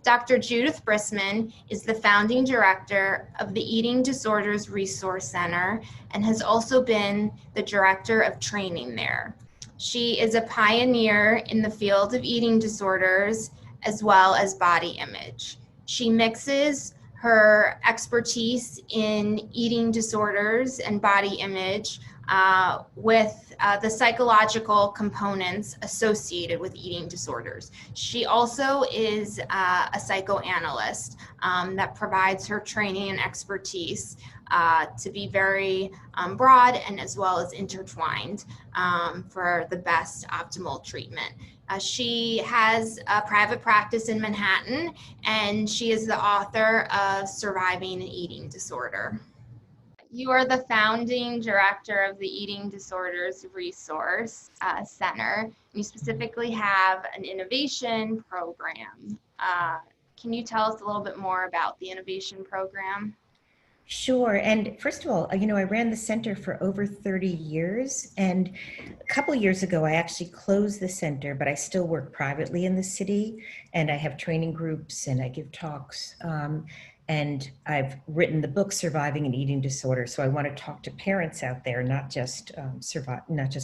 Dr. Judith Brisman is the founding director of the Eating Disorders Resource Center and has also been the director of training there. She is a pioneer in the field of eating disorders as well as body image. She mixes her expertise in eating disorders and body image with the psychological components associated with eating disorders. She also is a psychoanalyst that provides her training and expertise to be very broad and as well as intertwined for the best optimal treatment. She has a private practice in Manhattan, and she is the author of Surviving an Eating Disorder. You are the founding director of the Eating Disorders Resource Center. You specifically have an innovation program. Can you tell us a little bit more about the innovation program? Sure. And first of all, I ran the center for over 30 years. And a couple of years ago, I actually closed the center, but I still work privately in the city. And I have training groups and I give talks. And I've written the book, Surviving an Eating Disorder. So I want to talk to parents out there, not just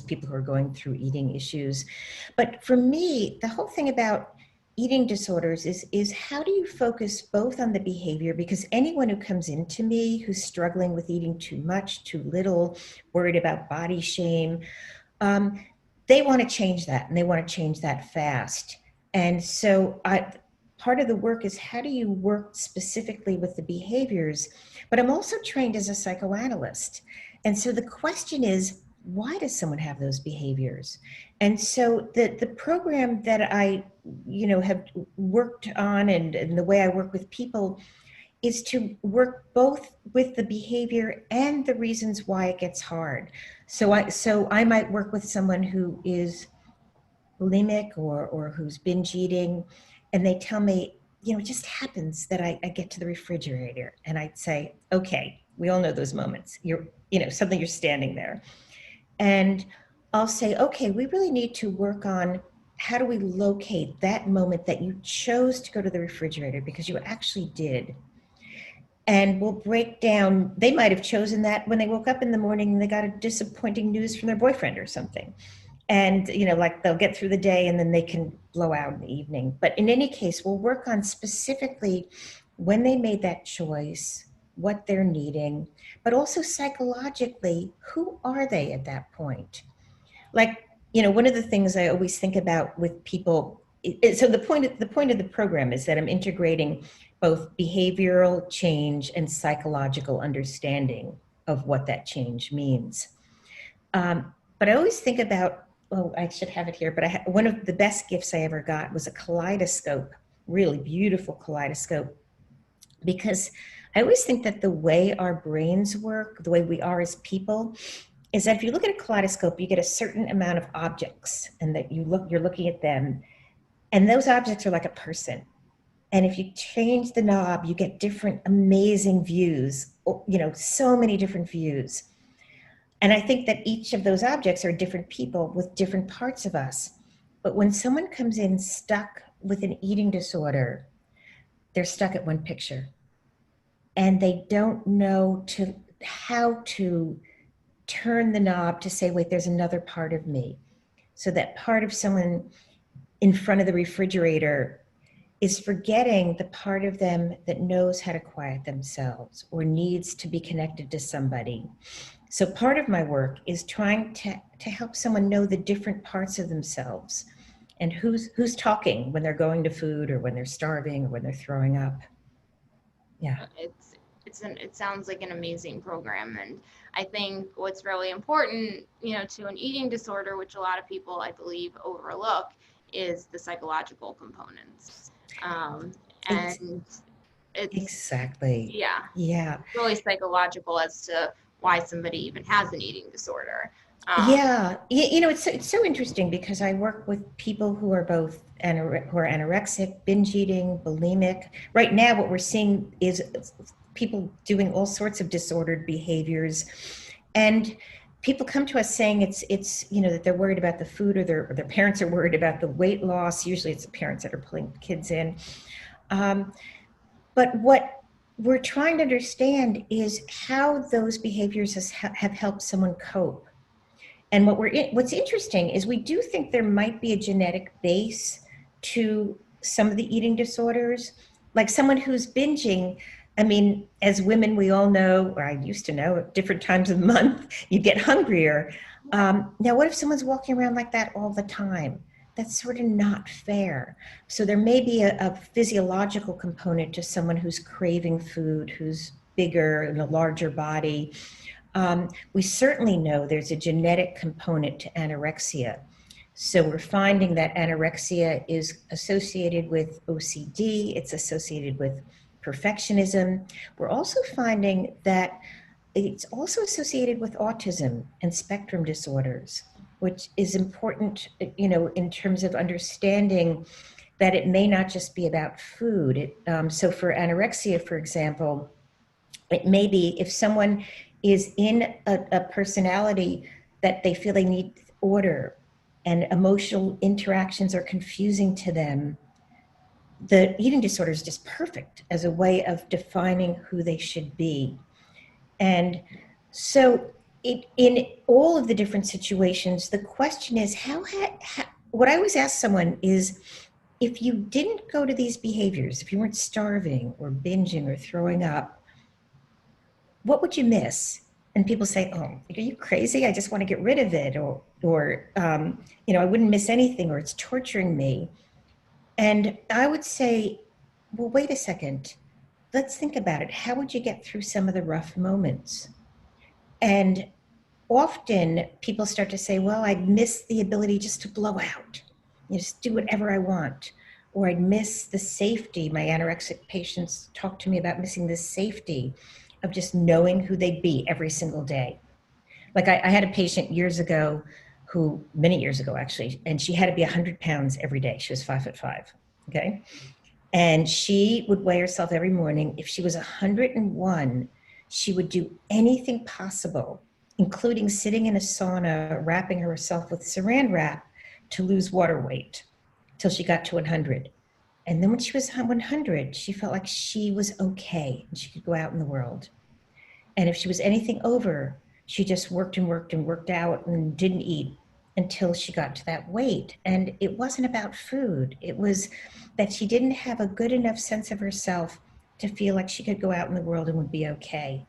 people who are going through eating issues. But for me, the whole thing about eating disorders is how do you focus both on the behavior, because anyone who comes into me who's struggling with eating too much, too little, worried about body shame, they want to change that, and they want to change that fast. And so part of the work is how do you work specifically with the behaviors, but I'm also trained as a psychoanalyst. And so the question is, why does someone have those behaviors? And so the program that I, have worked on and the way I work with people is to work both with the behavior and the reasons why it gets hard. So I might work with someone who is bulimic or who's binge eating, and they tell me, it just happens that I get to the refrigerator and I'd say, okay, we all know those moments. Suddenly you're standing there. And I'll say, okay, we really need to work on how do we locate that moment that you chose to go to the refrigerator because you actually did. And we'll break down, they might have chosen that when they woke up in the morning and they got a disappointing news from their boyfriend or something. And, they'll get through the day and then they can blow out in the evening. But in any case, we'll work on specifically when they made that choice, what they're needing, but also psychologically, who are they at that point? One of the things I always think about with people, so the point of the program is that I'm integrating both behavioral change and psychological understanding of what that change means. But I always think about, I should have it here, but one of the best gifts I ever got was a kaleidoscope, really beautiful kaleidoscope, because I always think that the way our brains work, the way we are as people, is that if you look at a kaleidoscope, you get a certain amount of objects, and that you're looking at them, and those objects are like a person. And if you change the knob, you get different amazing views, so many different views. And I think that each of those objects are different people with different parts of us. But when someone comes in stuck with an eating disorder, they're stuck at one picture. And they don't know how to turn the knob to say, wait, there's another part of me. So that part of someone in front of the refrigerator is forgetting the part of them that knows how to quiet themselves or needs to be connected to somebody. So part of my work is trying to help someone know the different parts of themselves and who's talking when they're going to food or when they're starving or when they're throwing up. Yeah. It sounds like an amazing program. And I think what's really important, to an eating disorder, which a lot of people, I believe, overlook, is the psychological components. And it's exactly. Yeah. Yeah. Really psychological as to why somebody even has an eating disorder. It's so interesting because I work with people who are both who are anorexic, binge eating, bulimic. Right now, what we're seeing is people doing all sorts of disordered behaviors, and people come to us saying it's that they're worried about the food, or their parents are worried about the weight loss. Usually, it's the parents that are pulling kids in. But what we're trying to understand is how those behaviors have helped someone cope. And what's interesting is we do think there might be a genetic base to some of the eating disorders. Like someone who's binging, I mean, as women, we all know, or I used to know, at different times of the month, you get hungrier. Now, what if someone's walking around like that all the time? That's sort of not fair. So there may be a physiological component to someone who's craving food, who's bigger and a larger body. We certainly know there's a genetic component to anorexia. So we're finding that anorexia is associated with OCD, it's associated with perfectionism. We're also finding that it's also associated with autism and spectrum disorders, which is important, in terms of understanding that it may not just be about food. So for anorexia, for example, it may be if someone is in a personality that they feel they need order and emotional interactions are confusing to them, the eating disorder is just perfect as a way of defining who they should be. And so in all of the different situations, the question is what I always ask someone is, if you didn't go to these behaviors, if you weren't starving or binging or throwing up, what would you miss? And people say, oh, are you crazy? I just want to get rid of it. Or I wouldn't miss anything, or it's torturing me. And I would say, well, wait a second. Let's think about it. How would you get through some of the rough moments? And often people start to say, well, I'd miss the ability just to blow out, just do whatever I want. Or I'd miss the safety. My anorexic patients talk to me about missing the safety of just knowing who they'd be every single day. Like I had a patient many years ago actually, and she had to be 100 pounds every day. She was 5'5", okay? And she would weigh herself every morning. If she was 101, she would do anything possible, including sitting in a sauna, wrapping herself with saran wrap to lose water weight till she got to 100. And then when she was 100, she felt like she was okay and she could go out in the world. And if she was anything over, she just worked and worked and worked out and didn't eat until she got to that weight. And it wasn't about food. It was that she didn't have a good enough sense of herself to feel like she could go out in the world and would be okay.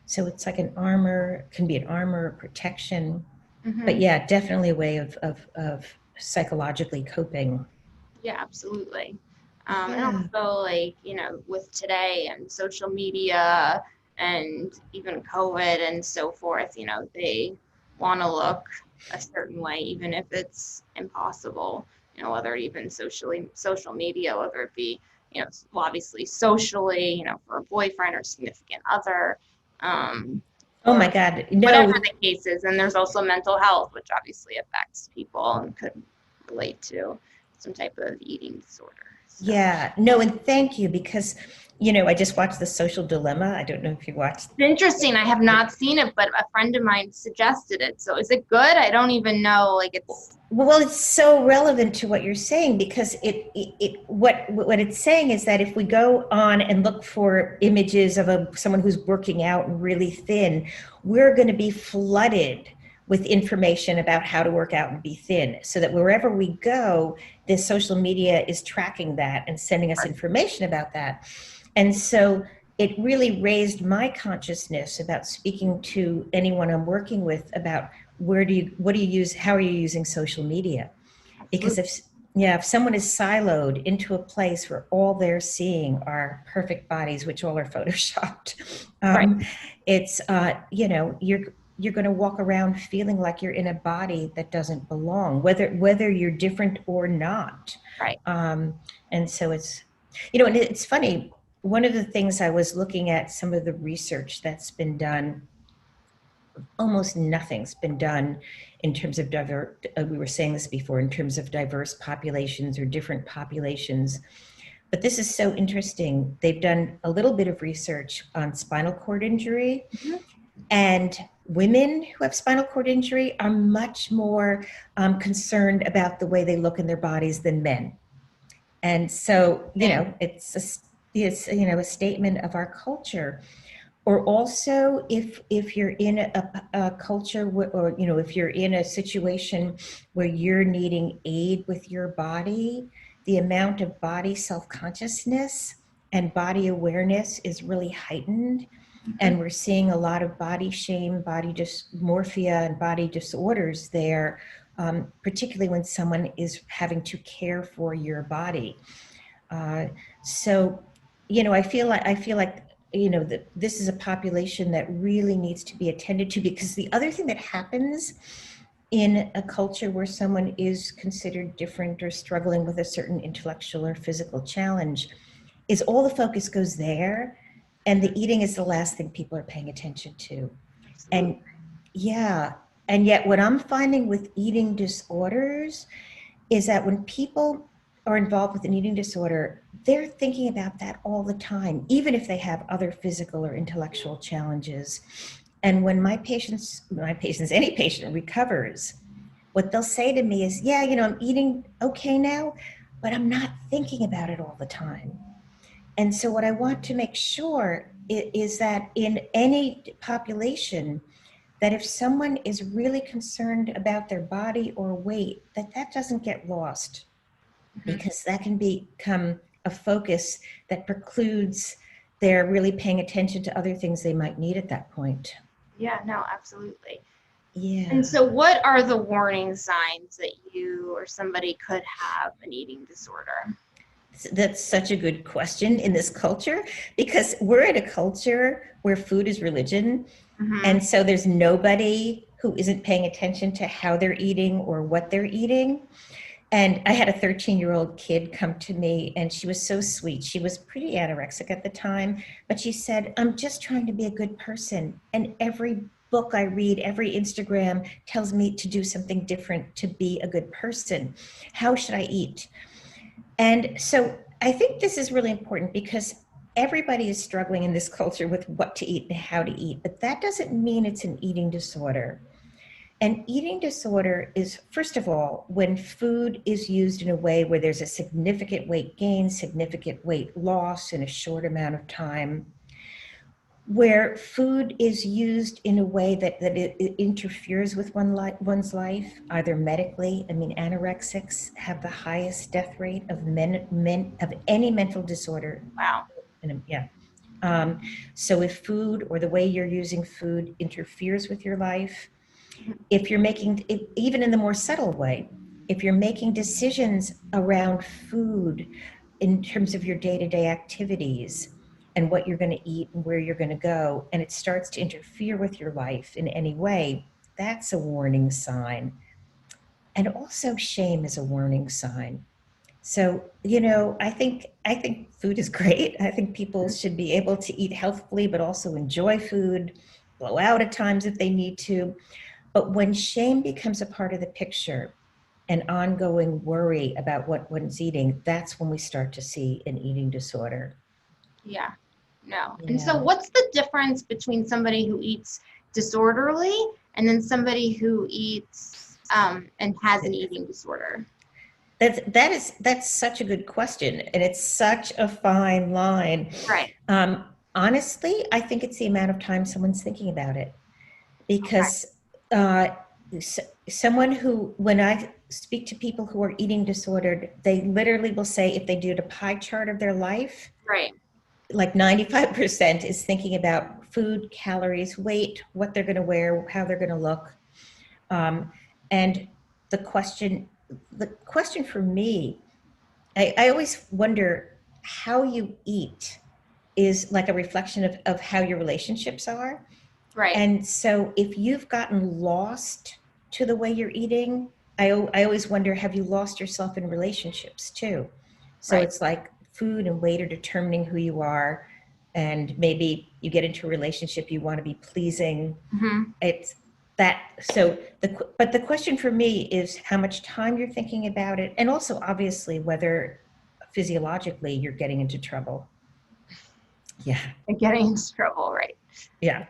So it's like can be an armor, protection. Mm-hmm. But yeah, definitely a way of psychologically coping. Yeah, absolutely. And also with today and social media and even COVID and so forth, they want to look a certain way, even if it's impossible, whether even social media, whether it be, obviously socially, for a boyfriend or significant other. Oh my God, no. Whatever the case is. And there's also mental health, which obviously affects people and could relate to some type of eating disorder. So. Yeah, no, and thank you, because, I just watched The Social Dilemma. I don't know if you watched. It's interesting. I have not seen it, but a friend of mine suggested it. So is it good? I don't even know. Well, it's so relevant to what you're saying, because what it's saying is that if we go on and look for images of someone who's working out and really thin, we're going to be flooded with information about how to work out and be thin, so that wherever we go, this social media is tracking that and sending us information about that. And so it really raised my consciousness about speaking to anyone I'm working with about how are you using social media? Because if someone is siloed into a place where all they're seeing are perfect bodies, which all are photoshopped, it's, you're going to walk around feeling like you're in a body that doesn't belong, whether you're different or not. Right. And so it's, and it's funny. One of the things I was looking at, some of the research that's been done, almost nothing's been done in terms of we were saying this before, in terms of diverse populations or different populations. But this is so interesting. They've done a little bit of research on spinal cord injury. Mm-hmm. And women who have spinal cord injury are much more concerned about the way they look in their bodies than men. And so, it's a statement of our culture. Or also, if you're in a culture or if you're in a situation where you're needing aid with your body, the amount of body self-consciousness and body awareness is really heightened. And we're seeing a lot of body shame, body dysmorphia, and body disorders there, particularly when someone is having to care for your body. So, I feel like that this is a population that really needs to be attended to, because the other thing that happens in a culture where someone is considered different or struggling with a certain intellectual or physical challenge is all the focus goes there, and the eating is the last thing people are paying attention to. And and yet what I'm finding with eating disorders is that when people are involved with an eating disorder, they're thinking about that all the time, even if they have other physical or intellectual challenges. And when any patient recovers, what they'll say to me is, I'm eating okay now, but I'm not thinking about it all the time. And so what I want to make sure is that in any population, that if someone is really concerned about their body or weight, that doesn't get lost, because that can become a focus that precludes their really paying attention to other things they might need at that point. Yeah, no, absolutely. Yeah. And so what are the warning signs that you or somebody could have an eating disorder? That's such a good question in this culture, because we're in a culture where food is religion. And so there's nobody who isn't paying attention to how they're eating or what they're eating. And I had a 13-year-old kid come to me, and she was so sweet. She was pretty anorexic at the time, but she said, I'm just trying to be a good person. And every book I read, every Instagram tells me to do something different to be a good person. How should I eat? And so I think this is really important, because everybody is struggling in this culture with what to eat and how to eat, but that doesn't mean it's an eating disorder. An eating disorder is, first of all, when food is used in a way where there's a significant weight gain, significant weight loss in a short amount of time, where food is used in a way that it interferes with one's life, either medically. I mean, anorexics have the highest death rate of men of any mental disorder. Wow. So if food or the way you're using food interferes with your life, if you're making, even in the more subtle way, if you're making decisions around food in terms of your day-to-day activities and what you're going to eat and where you're going to go, and it starts to interfere with your life in any way, that's a warning sign. And also shame is a warning sign. So, I think food is great. I think people should be able to eat healthfully, but also enjoy food, blow out at times if they need to. But when shame becomes a part of the picture, and ongoing worry about what one's eating, that's when we start to see an eating disorder. Yeah, no. And so what's the difference between somebody who eats disorderly and then somebody who eats and has an eating disorder? That's such a good question, and it's such a fine line. Right. Honestly, I think it's the amount of time someone's thinking about it, because someone who, when I speak to people who are eating disordered, they literally will say, if they did a pie chart of their life, right, like 95% is thinking about food, calories, weight, what they're going to wear, how they're going to look. And the question for me, I always wonder, how you eat is like a reflection of how your relationships are. right. And so if you've gotten lost to the way you're eating, I always wonder, have you lost yourself in relationships too? So It's like food and weight are determining who you are, and maybe you get into a relationship, you want to be pleasing. It's that. But the question for me is how much time you're thinking about it, and also obviously whether physiologically you're getting into trouble. Yeah. And getting into trouble, right? Yeah.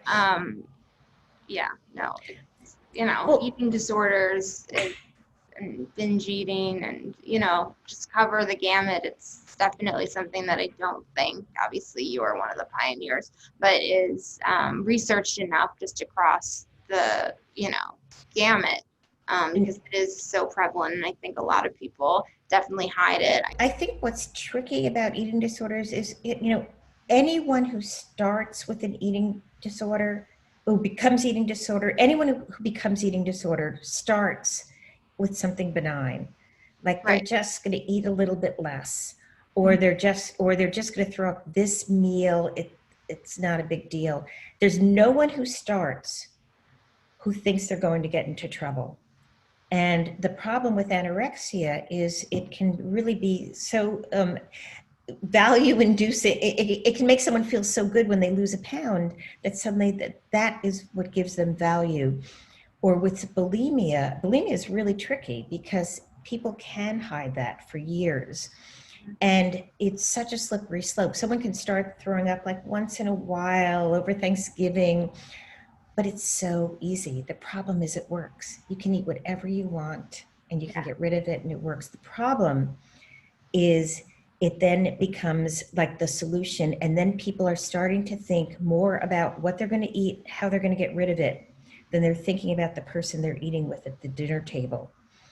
Yeah, no. Eating disorders, and binge eating and, just cover the gamut. It's definitely something that I don't think, obviously you are one of the pioneers, but is researched enough just across the, gamut, because it is so prevalent. And I think a lot of people definitely hide it. I think what's tricky about eating disorders is, anyone who starts with an eating disorder, who becomes eating disorder, anyone who becomes eating disorder starts with something benign. Like they're Right. just going to eat a little bit less, or they're just going to throw up this meal. It's not a big deal. There's no one who starts who thinks they're going to get into trouble. And the problem with anorexia is it can really be so value inducing. It can make someone feel so good when they lose a pound that suddenly that is what gives them value. Or with bulimia is really tricky because people can hide that for years. And it's such a slippery slope. Someone can start throwing up like once in a while over Thanksgiving, but it's so easy. The problem is it works. You can eat whatever you want and you can get rid of it and it works. The problem is it then becomes like the solution, and then people are starting to think more about what they're going to eat, how they're going to get rid of it, than they're thinking about the person they're eating with at the dinner table.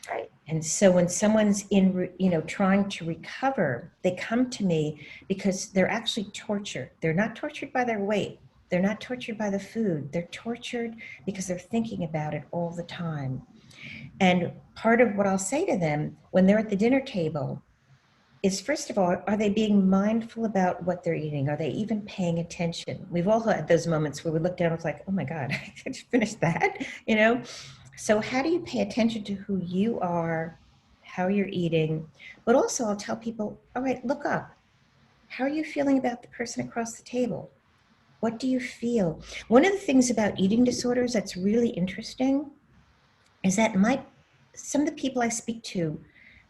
Right. And so when someone's trying to recover, they come to me because they're actually tortured. They're not tortured by their weight. They're not tortured by the food. They're tortured because they're thinking about it all the time. And part of what I'll say to them when they're at the dinner table is, first of all, are they being mindful about what they're eating? Are they even paying attention? We've all had those moments where we look down and it's like, oh my God, I just finished that, So how do you pay attention to who you are, how you're eating? But also I'll tell people, all right, look up. How are you feeling about the person across the table? What do you feel? One of the things about eating disorders that's really interesting is that some of the people I speak to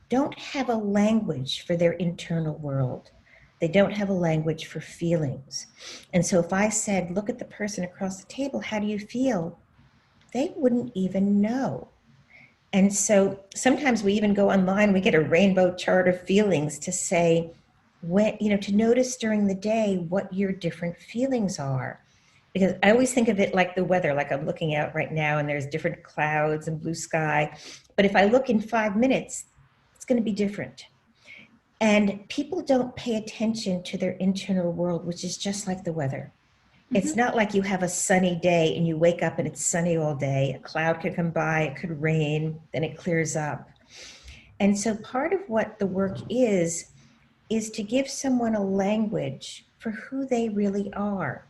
don't have a language for their internal world. They don't have a language for feelings. And so if I said, look at the person across the table, how do you feel? They wouldn't even know. And so sometimes we even go online, we get a rainbow chart of feelings to say, to notice during the day what your different feelings are. Because I always think of it like the weather, like I'm looking out right now and there's different clouds and blue sky. But if I look in 5 minutes, it's going to be different. And people don't pay attention to their internal world, which is just like the weather. Mm-hmm. It's not like you have a sunny day and you wake up and it's sunny all day. A cloud could come by, it could rain, then it clears up. And so part of what the work is to give someone a language for who they really are.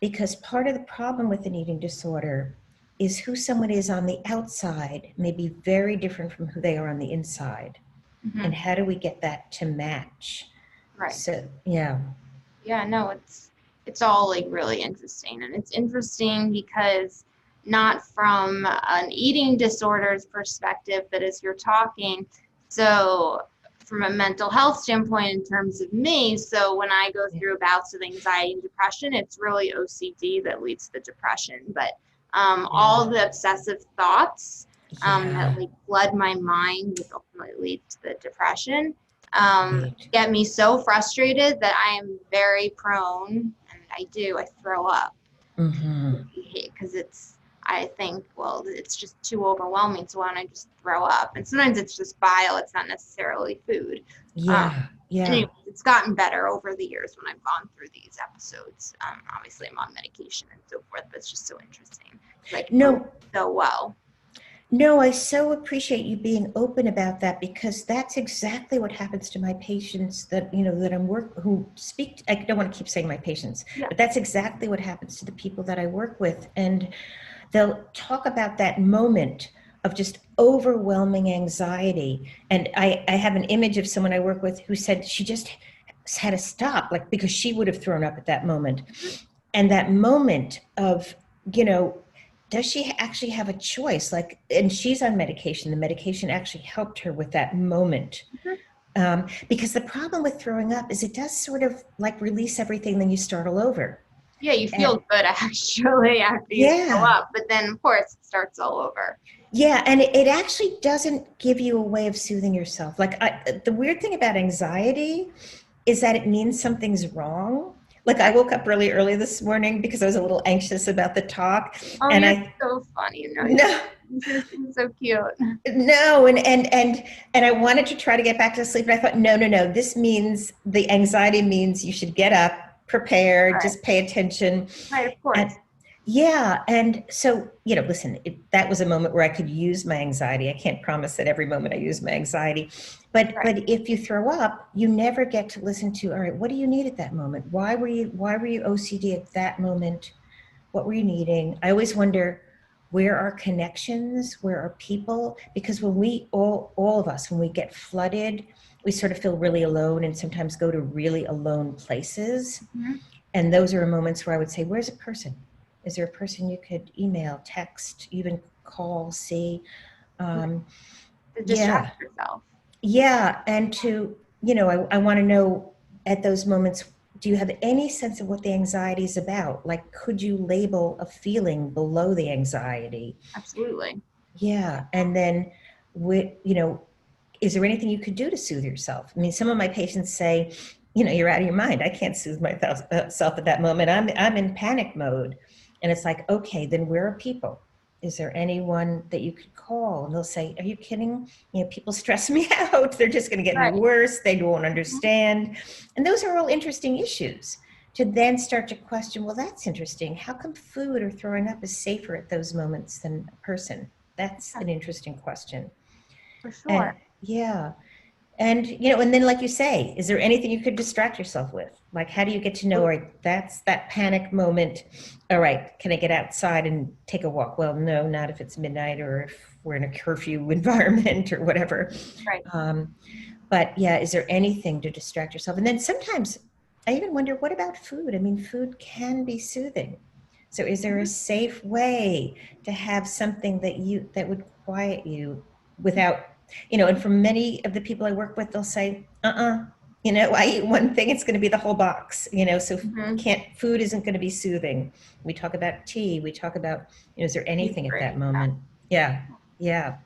Because part of the problem with an eating disorder is who someone is on the outside may be very different from who they are on the inside. Mm-hmm. And how do we get that to match? Right. So, yeah. Yeah, no, it's all like really interesting. And it's interesting because not from an eating disorders perspective, but as you're talking, so from a mental health standpoint in terms of me, so when I go through bouts of anxiety and depression, it's really OCD that leads to the depression. But all the obsessive thoughts that like flood my mind, which ultimately lead to the depression, get me so frustrated that I am very prone, and I throw up. Because I think, well, it's just too overwhelming, so why don't I just throw up? And sometimes it's just bile, it's not necessarily food. Anyway, it's gotten better over the years when I've gone through these episodes. Obviously, I'm on medication and so forth, but it's just so interesting. So well. No, I so appreciate you being open about that, because that's exactly what happens to my patients that who speak. I don't want to keep saying my patients, but that's exactly what happens to the people that I work with. And they'll talk about that moment of just overwhelming anxiety. And I have an image of someone I work with who said she just had to stop, like, because she would have thrown up at that moment. And that moment of, does she actually have a choice? And she's on medication. The medication actually helped her with that moment. Because the problem with throwing up is it does sort of like release everything, then you start all over. Yeah, you feel good actually after you throw Yeah. up, but then of course it starts all over. Yeah, and it actually doesn't give you a way of soothing yourself. Like the weird thing about anxiety is that it means something's wrong. Like I woke up really early this morning because I was a little anxious about the talk, Oh, and you're I so funny. No, no you're so cute. no, and I wanted to try to get back to sleep, and I thought no, this means the anxiety means you should get up, prepare, Right. just pay attention, Right, of and course. yeah, and so, listen, that was a moment where I could use my anxiety. I can't promise that every moment I use my anxiety, but if you throw up, you never get to listen to, all right, what do you need at that moment? Why were you OCD at that moment? What were you needing? I always wonder, where are connections? Where are people? Because when we all of us, when we get flooded, we sort of feel really alone and sometimes go to really alone places. Mm-hmm. And those are moments where I would say, where's a person? Is there a person you could email, text, even call, see? To Yeah. distract yourself. Yeah. And to, I want to know at those moments, do you have any sense of what the anxiety is about? Like, could you label a feeling below the anxiety? Absolutely. Yeah. And then, is there anything you could do to soothe yourself? I mean, some of my patients say, you're out of your mind. I can't soothe myself at that moment. I'm in panic mode. And it's like, okay, then where are people? Is there anyone that you could call? And they'll say, are you kidding? People stress me out. They're just going to get me worse. They won't understand. And those are all interesting issues to then start to question, well, that's interesting. How come food or throwing up is safer at those moments than a person? That's an interesting question. For sure. And yeah. And, and then like you say, is there anything you could distract yourself with? Like, how do you get to know, all right, that's that panic moment. All right, can I get outside and take a walk? Well, no, not if it's midnight or if we're in a curfew environment or whatever. Right. But yeah, is there anything to distract yourself? And then sometimes I even wonder, what about food? I mean, food can be soothing. So is there a safe way to have something that would quiet you without, and for many of the people I work with, they'll say, I eat one thing, it's going to be the whole box, so food isn't going to be soothing. We talk about tea, we talk about, is there anything at that moment? Yeah.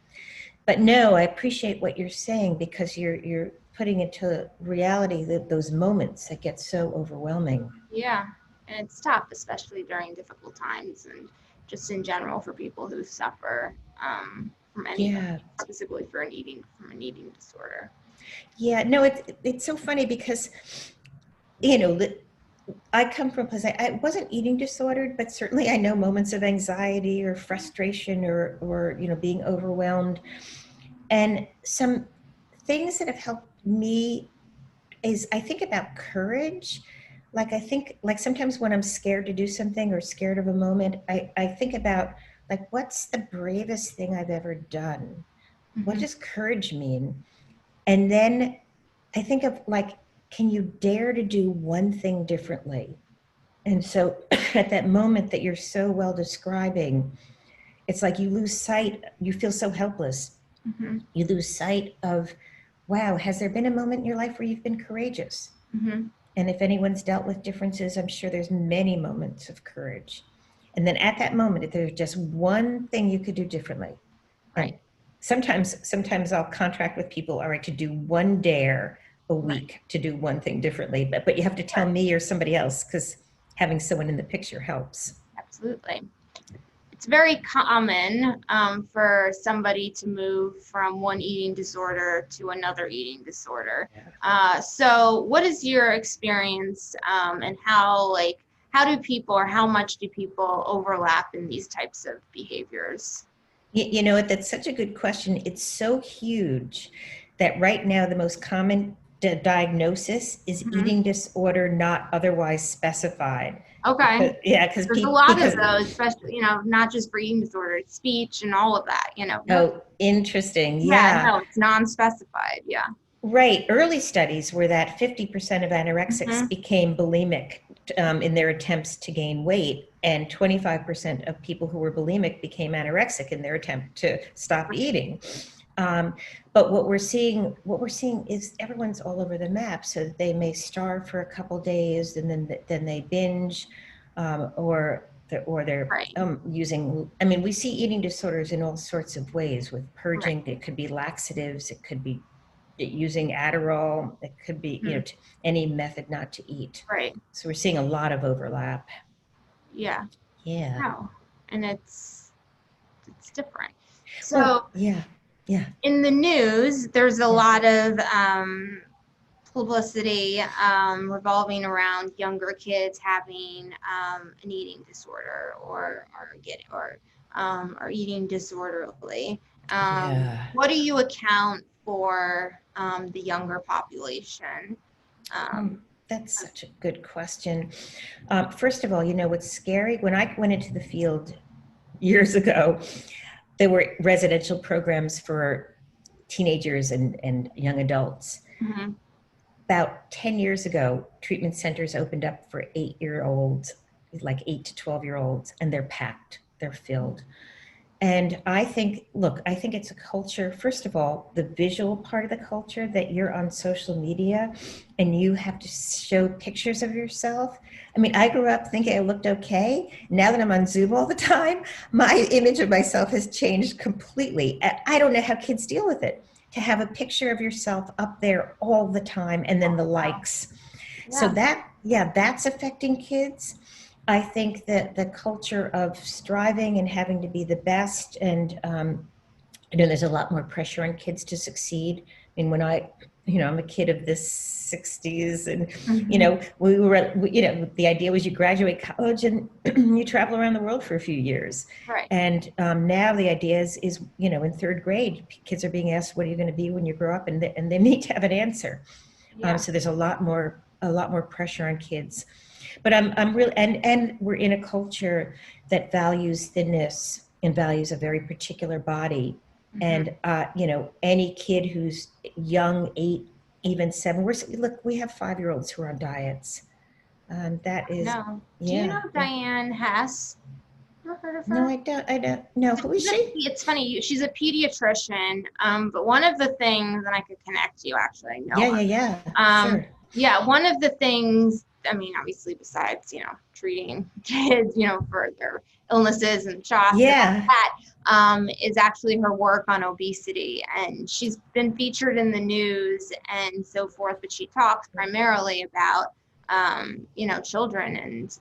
But no, I appreciate what you're saying, because you're putting into reality those moments that get so overwhelming. Yeah, and it's tough, especially during difficult times and just in general for people who suffer from anything, specifically from an eating disorder. Yeah, no, it's so funny because, I come from a place, I wasn't eating disordered, but certainly I know moments of anxiety or frustration or being overwhelmed. And some things that have helped me is I think about courage. Like I think like sometimes when I'm scared to do something or scared of a moment, I think about like, what's the bravest thing I've ever done? What does courage mean? And then I think of like, can you dare to do one thing differently? And so at that moment that you're so well describing, it's like you lose sight, you feel so helpless. You lose sight of, wow, has there been a moment in your life where you've been courageous? And if anyone's dealt with differences, I'm sure there's many moments of courage. And then at that moment, if there's just one thing you could do differently. And sometimes I'll contract with people, all right, to do one dare a week to do one thing differently, but you have to tell me or somebody else, because having someone in the picture helps. Absolutely. It's very common for somebody to move from one eating disorder to another eating disorder. So what is your experience and how do people, or how much do people overlap in these types of behaviors? You know what, that's such a good question. It's so huge that right now the most common diagnosis is eating disorder not otherwise specified. Okay. Because there's a lot of those, especially, not just for eating disorder, it's speech and all of that, Oh, interesting. No, it's non-specified. Yeah. Right. Early studies were that 50% of anorexics became bulimic in their attempts to gain weight, and 25% of people who were bulimic became anorexic in their attempt to stop eating. But what we're seeing is everyone's all over the map. So they may starve for a couple days, and then they binge. or they're Right. using, I mean, we see eating disorders in all sorts of ways with purging. Right. It could be laxatives. It could be using Adderall. It could be, you know, Mhm. any method not to eat. Right. So we're seeing a lot of overlap. Yeah. Yeah. No. And it's different. Well, So yeah. Yeah. in the news, there's a Yeah. lot of publicity revolving around younger kids having an eating disorder or eating disorderly. Yeah. What do you account for the younger population? That's such a good question. First of all, you know, what's scary, when I went into the field years ago, there were residential programs for teenagers and young adults. Mm-hmm. About 10 years ago, treatment centers opened up for 8-year-olds, like 8 to 12-year-olds, and they're packed, they're filled. And I think, look, I think it's a culture, first of all, the visual part of the culture, that you're on social media and you have to show pictures of yourself. I mean, I grew up thinking I looked okay. Now that I'm on Zoom all the time, my image of myself has changed completely. I don't know how kids deal with it, to have a picture of yourself up there all the time and then the likes. So Yeah. that's affecting kids. I think that the culture of striving and having to be the best, and I know there's a lot more pressure on kids to succeed. I mean, when I'm a kid of the 60s, and, you know, the idea was you graduate college and you travel around the world for a few years. Right. And now the idea is, you know, in third grade, kids are being asked, what are you going to be when you grow up? And they need to have an answer. Yeah. So there's a lot more pressure on kids. But I'm really, and we're in a culture that values thinness and values a very particular body. Mm-hmm. And you know, any kid who's young, 8, even 7, look, we have 5-year-olds who are on diets. That is, No. Do you yeah, know yeah. Diane Hess? Ever heard of No, her? I don't know. Who is she? It's funny. She's a pediatrician. But one of the things, and I could connect you actually. I know her. Yeah, Um, sure. yeah, one of the things, I mean, obviously, besides, treating kids, for their illnesses and shots and all Yeah. that, is actually her work on obesity. And she's been featured in the news and so forth, but she talks primarily about, children and,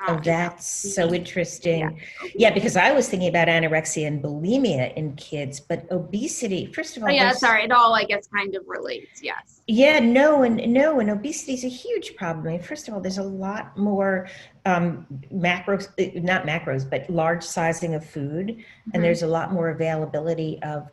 Oh, that's so yeah, interesting. Yeah, obesity. because I was thinking about anorexia and bulimia in kids, but obesity, first of Oh, all, yeah, there's, sorry. It all, I guess, kind of relates. Yes. yeah, no, and obesity is a huge problem. I mean, first of all, there's a lot more macros, not macros, but large sizing of food, and Mm-hmm. there's a lot more availability of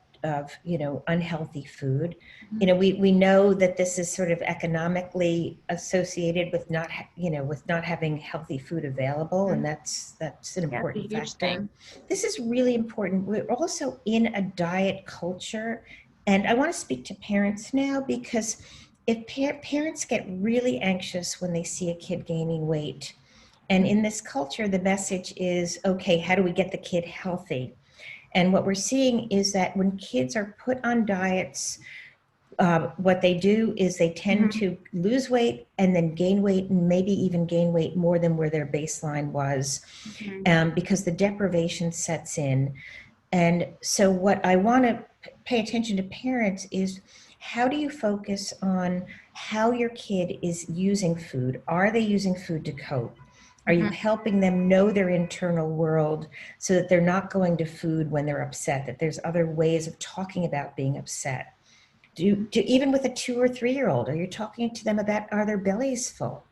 unhealthy food. You know, we know that this is sort of economically associated with with not having healthy food available, and that's an Yeah, it's a important huge factor. thing. This is really important. We're also in a diet culture. And I want to speak to parents now, because if parents get really anxious when they see a kid gaining weight, and in this culture, the message is, okay, how do we get the kid healthy? And what we're seeing is that when kids are put on diets, what they do is they tend Mm-hmm. to lose weight and then gain weight, and maybe even gain weight more than where their baseline was, Mm-hmm. because the deprivation sets in. And so what I want to pay attention to parents is, how do you focus on how your kid is using food? Are they using food to cope? Are you Mm-hmm. helping them know their internal world so that they're not going to food when they're upset, that there's other ways of talking about being upset? Even with a 2 or 3-year-old, are you talking to them about, are their bellies full?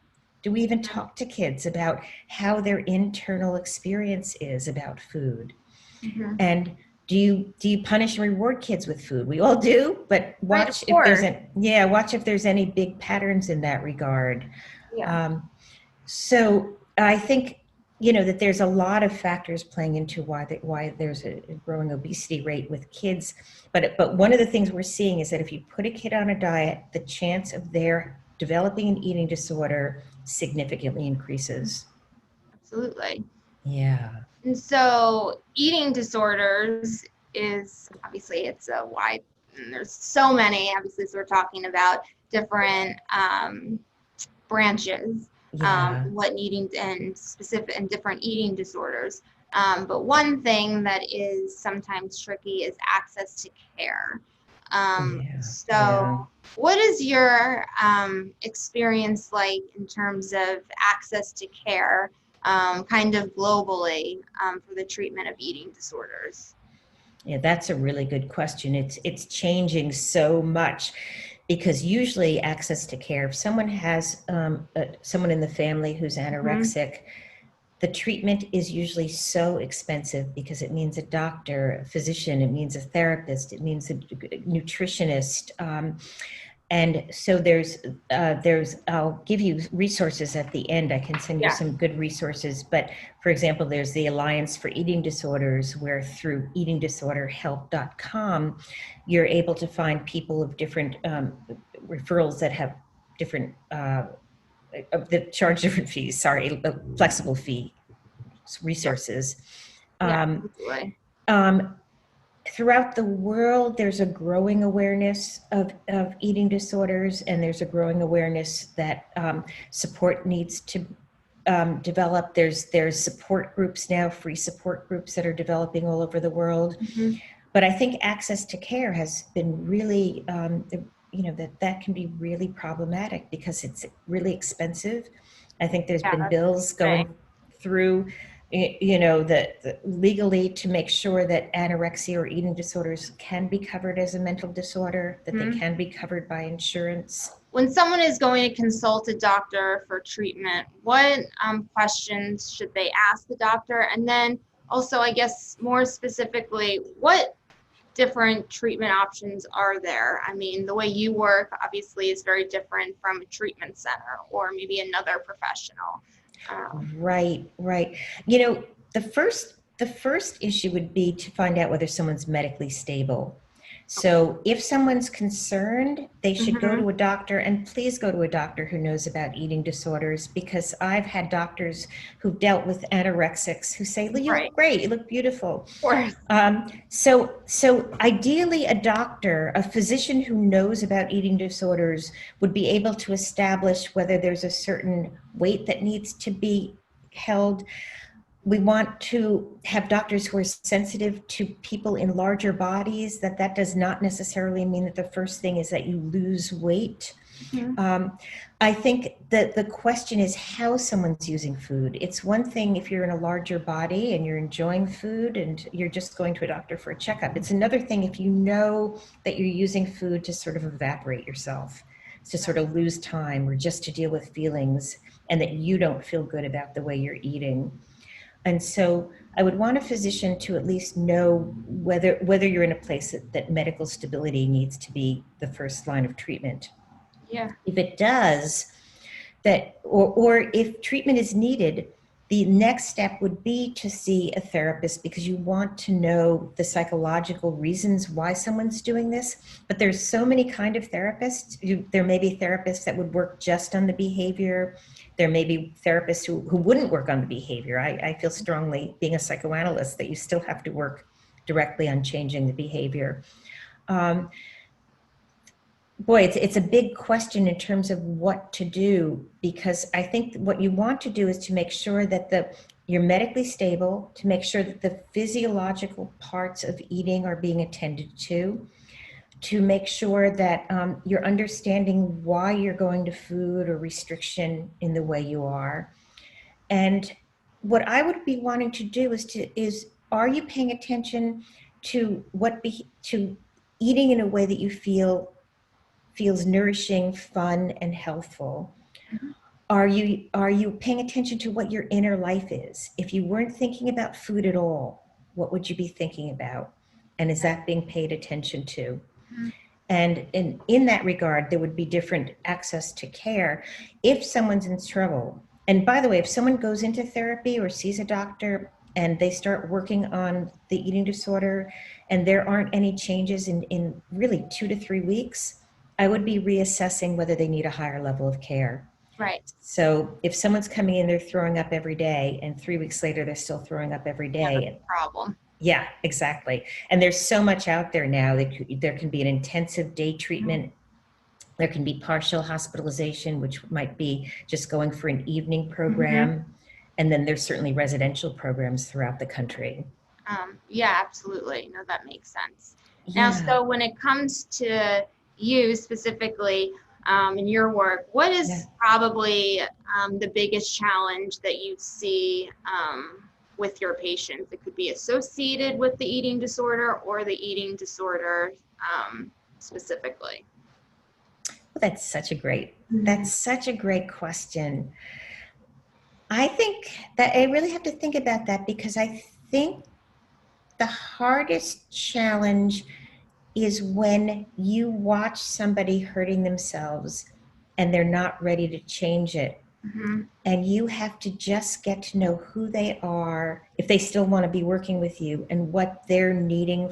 Do we even talk to kids about how their internal experience is about food? Mm-hmm. And do you punish and reward kids with food? We all do, but Right, of watch if course. there's any big patterns in that regard. Yeah. So I think, that there's a lot of factors playing into why there's a growing obesity rate with kids. But one of the things we're seeing is that if you put a kid on a diet, the chance of their developing an eating disorder significantly increases. Absolutely. Yeah. And so eating disorders is obviously it's a wide, and there's so many, obviously, so we're talking about different branches. Yeah. what eating and specific and different eating disorders. But one thing that is sometimes tricky is access to care. Yeah. Yeah. So what is your experience like in terms of access to care, kind of globally, for the treatment of eating disorders? Yeah, that's a really good question. It's changing so much because usually access to care, if someone has someone in the family who's Mhm. anorexic, the treatment is usually so expensive because it means a doctor, a physician, it means a therapist, it means a nutritionist. And so I'll give you resources at the end. I can send you Yeah. some good resources. But for example, there's the Alliance for Eating Disorders, where through eatingdisorderhelp.com, you're able to find people of different referrals that have different, that charge different fees, flexible fee resources. Yeah, Um, absolutely. um, Throughout the world, there's a growing awareness of eating disorders, and there's a growing awareness that support needs to develop. There's support groups now, free support groups that are developing all over the world. Mhm. But I think access to care has been really, that can be really problematic because it's really expensive. I think there's Yeah, been that's bills right. going through, the legally to make sure that anorexia or eating disorders can be covered as a mental disorder, that they Mhm. can be covered by insurance. When someone is going to consult a doctor for treatment, what questions should they ask the doctor? And then also, I guess more specifically, what different treatment options are there? I mean, the way you work obviously is very different from a treatment center or maybe another professional. Right, right. You know, the first issue would be to find out whether someone's medically stable. So if someone's concerned, they should go Mhm. to a doctor, and please go to a doctor who knows about eating disorders, because I've had doctors who've dealt with anorexics who say, "Well, you Right, look great, you look beautiful." of course. So ideally, a doctor, a physician who knows about eating disorders, would be able to establish whether there's a certain weight that needs to be held. We want to have doctors who are sensitive to people in larger bodies. That does not necessarily mean that the first thing is that you lose weight. Mhm. I think that the question is how someone's using food. It's one thing if you're in a larger body and you're enjoying food and you're just going to a doctor for a checkup. It's another thing if you know that you're using food to sort of evaporate yourself, to sort of lose time, or just to deal with feelings, and that you don't feel good about the way you're eating. And so I would want a physician to at least know whether you're in a place that medical stability needs to be the first line of treatment. Yeah. If it does, or if treatment is needed, the next step would be to see a therapist, because you want to know the psychological reasons why someone's doing this. But there's so many kind of therapists. There may be therapists that would work just on the behavior. There may be therapists who wouldn't work on the behavior. I feel strongly, being a psychoanalyst, that you still have to work directly on changing the behavior. Um, Boy, it's a big question in terms of what to do, because I think what you want to do is to make sure that you're medically stable, to make sure that the physiological parts of eating are being attended to make sure that you're understanding why you're going to food or restriction in the way you are. And what I would be wanting to do is are you paying attention to to eating in a way that you feels nourishing, fun, and healthful? Mhm. Are you paying attention to what your inner life is? If you weren't thinking about food at all, what would you be thinking about? And is that being paid attention to? Mhm. And in that regard, there would be different access to care if someone's in trouble. And by the way, if someone goes into therapy or sees a doctor and they start working on the eating disorder and there aren't any changes in really 2 to 3 weeks, I would be reassessing whether they need a higher level of care. Right. So if someone's coming in, they're throwing up every day, and 3 weeks later, they're still throwing up every Yeah, that's day. a problem. Yeah, exactly. And there's so much out there now that there can be an intensive day Mhm. treatment There can be partial hospitalization, which might be just going for an evening program. And then there's certainly residential programs throughout the country. Yeah, absolutely. No, that makes sense. Now, Yeah. so when it comes to you specifically in your work, what is probably the biggest challenge that you see with your patients? It could be associated with the eating disorder or the eating disorder specifically. Well, that's such a great question. I think that I really have to think about that, because I think the hardest challenge is when you watch somebody hurting themselves and they're not ready to change it. And you have to just get to know who they are, if they still want to be working with you, and what they're needing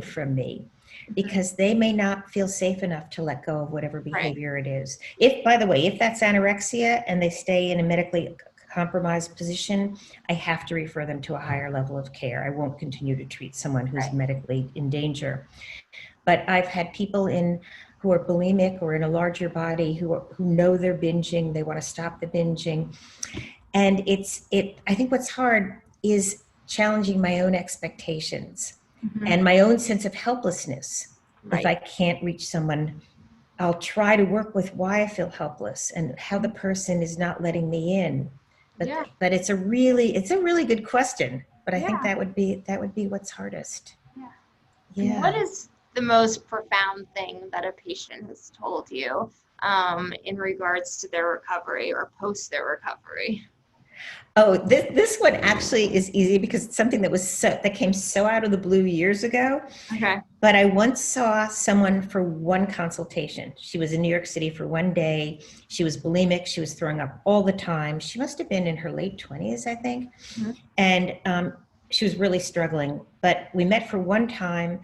from me, because they may not feel safe enough to let go of whatever behavior it is. If, by the way, if that's anorexia and they stay in a medically compromised position, I have to refer them to a higher level of care. I won't continue to treat someone who's medically in danger. But I've had people who are bulimic or in a larger body who know they're binging, they want to stop the binging. And I think what's hard is challenging my own expectations and my own sense of helplessness. If I can't reach someone, I'll try to work with why I feel helpless and how the person is not letting me in. But it's a really good question. But I think that would be what's hardest. Yeah. What is the most profound thing that a patient has told you in regards to their recovery or post their recovery? Oh, this one actually is easy, because it's something that came so out of the blue years ago. Okay. But I once saw someone for one consultation. She was in New York City for one day. She was bulimic. She was throwing up all the time. She must have been in her late 20s, I think. And she was really struggling. But we met for one time,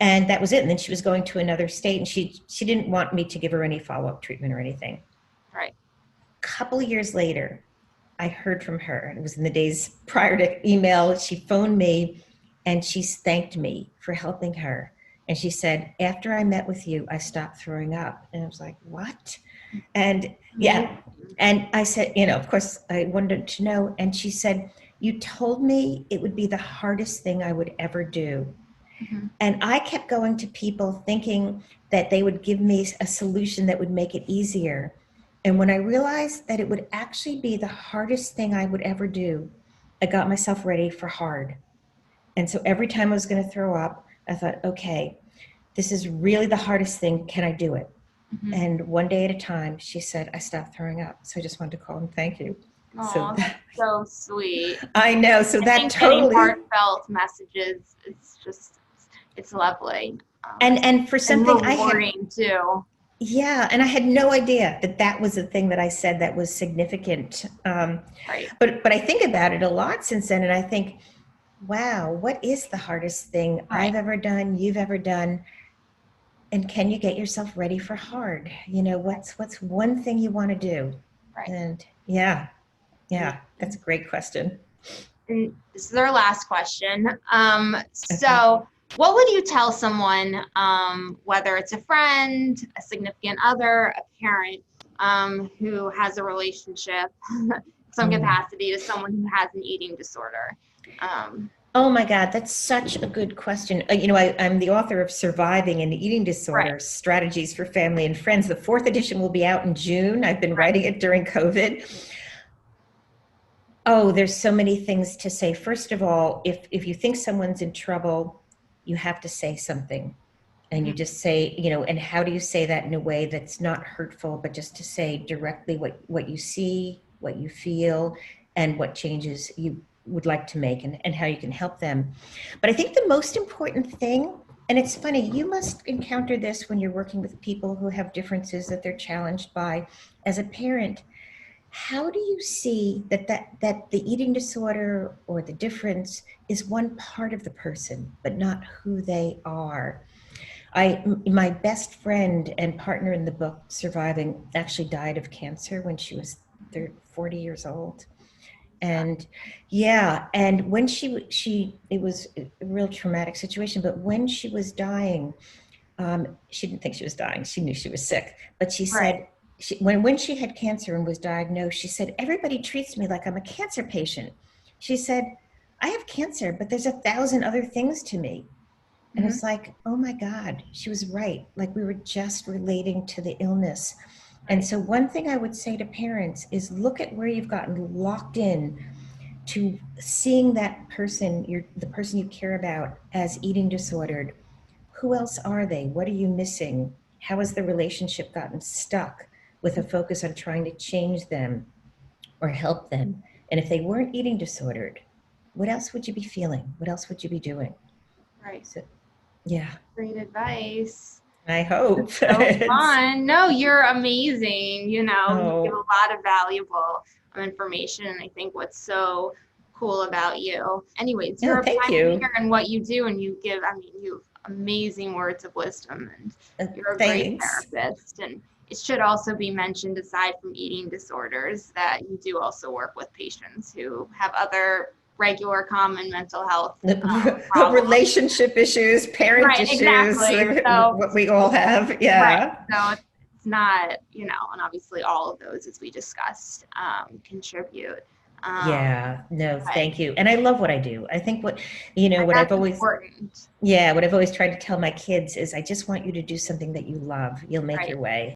and that was it. And then she was going to another state, and she didn't want me to give her any follow-up treatment or anything. Right. A couple of years later, I heard from her. It was in the days prior to email. She phoned me and she thanked me for helping her. And she said, after I met with you, I stopped throwing up. And I was like, what? And and I said, of course I wanted to know. And she said, you told me it would be the hardest thing I would ever do. And I kept going to people thinking that they would give me a solution that would make it easier. And when I realized that it would actually be the hardest thing I would ever do, I got myself ready for hard. And so every time I was going to throw up, I thought, okay, this is really the hardest thing. Can I do it? And one day at a time, she said, I stopped throwing up. So I just wanted to call and thank you. Oh, that's so sweet. I know. So that totally heartfelt messages. It's lovely. And for something rewarding too. Yeah, and I had no idea that was the thing that I said that was significant. But I think about it a lot since then, and I think, wow, what is the hardest thing I've ever done, you've ever done? And can you get yourself ready for hard? What's one thing you want to do? Right. And that's a great question. And this is our last question. So what would you tell someone, whether it's a friend, a significant other, a parent, who has a relationship, some capacity to someone who has an eating disorder? Oh my God, that's such a good question. I'm the author of Surviving an Eating Disorder, Strategies for Family and Friends. The 4th edition will be out in June. I've been writing it during COVID. Oh, there's so many things to say. First of all, if you think someone's in trouble, you have to say something. And you just say, and how do you say that in a way that's not hurtful, but just to say directly what you see, what you feel, and what changes you would like to make, and how you can help them. But I think the most important thing, and it's funny, you must encounter this when you're working with people who have differences that they're challenged by. As a parent, how do you see that the eating disorder or the difference is one part of the person, but not who they are? My best friend and partner in the book, Surviving, actually died of cancer when she was 40 years old. And and when it was a real traumatic situation, but when she was dying, She didn't think she was dying. She knew she was sick. But she Right. said, when she had cancer and was diagnosed, she said, everybody treats me like I'm a cancer patient. She said, I have cancer, but there's 1,000 other things to me. And Mhm. it's like, oh my God, she was right. Like we were just relating to the illness. And Right. so one thing I would say to parents is look at where you've gotten locked in to seeing that person, the person you care about, as eating disordered. Who else are they? What are you missing? How has the relationship gotten stuck with a focus on trying to change them or help them? And if they weren't eating disordered, what else would you be feeling? What else would you be doing? Right. So, yeah, Great advice. I hope. So fun. No, you're amazing. You know, you give a Oh, lot of valuable information. And I think what's so cool about you. Anyways, no, you're a thank you. pioneer in what you do, and you give, I mean, you have amazing words of wisdom, and you're a great Thanks. therapist. And it should also be mentioned, aside from eating disorders, that you do also work with patients who have other regular common mental health problems. Relationship issues, parent Right, issues, exactly. So, what we all have. right. Yeah. So it's not, you know, and obviously all of those, as we discussed, contribute. Yeah, no, But thank you. And I love what I do. I think what that's I've always, important, yeah, what I've always tried to tell my kids is I just want you to do something that you love. You'll make right? your way.